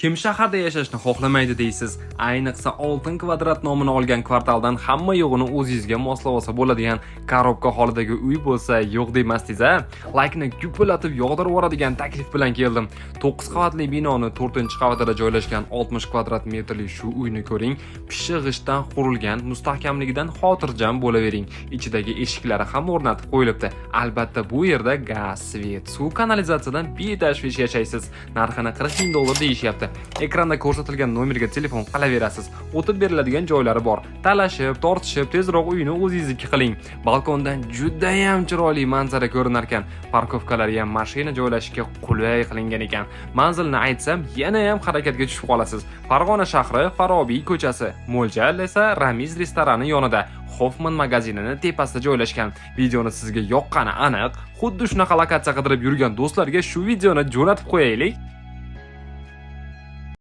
Kim shaharda yashashni xohlamaydi deysiz? Ayniqsa oltin kvadrat nomini olgan kvartaldan hamma yo'g'ini o'zingizga moslab olsa bo'ladigan korobka holidagi uy bo'lsa yo'q demasdingiz-a? Laykni gupulatib yog'dirib yuboradigan taklif bilan keldim. 9 qavatli binoni 4-qavatida joylashgan 60 kvadrat metrli shu uyni ko'ring. Pishig'ishdan qurilgan, mustahkamligidan xotirjam bo'lavering. Ichidagi eshiklari ham o'rnatib qo'yilibdi. Albatta bu yerda gaz, svet, suv kanalizatsiyadan betashvish yashaysiz. Narxini $40,000 deyishyapti. Ekranda ko'rsatilgan nomerga telefon qilaverasiz. O'tib beriladigan joylari bor. Talashib, tortishib, tezroq uyni o'zingizniki qiling. Balkondan juda ham chiroyli manzara ko'rinar ekan. Parkovkalari ham mashina joylashishga qulay qilingan ekan. Manzilni aytsam, yana ham harakatga tushib qolasiz. Farg'ona shahri, Farobiy ko'chasi. Mo'ljal esa Ramiz restorani yonida. Hoffman magazinini tepasida joylashgan. Videoni sizga yoqqani aniq. Xuddi shunaqa lokatsiya qidirib yurgan do'stlarga shu videoni jo'natib qo'yaylik.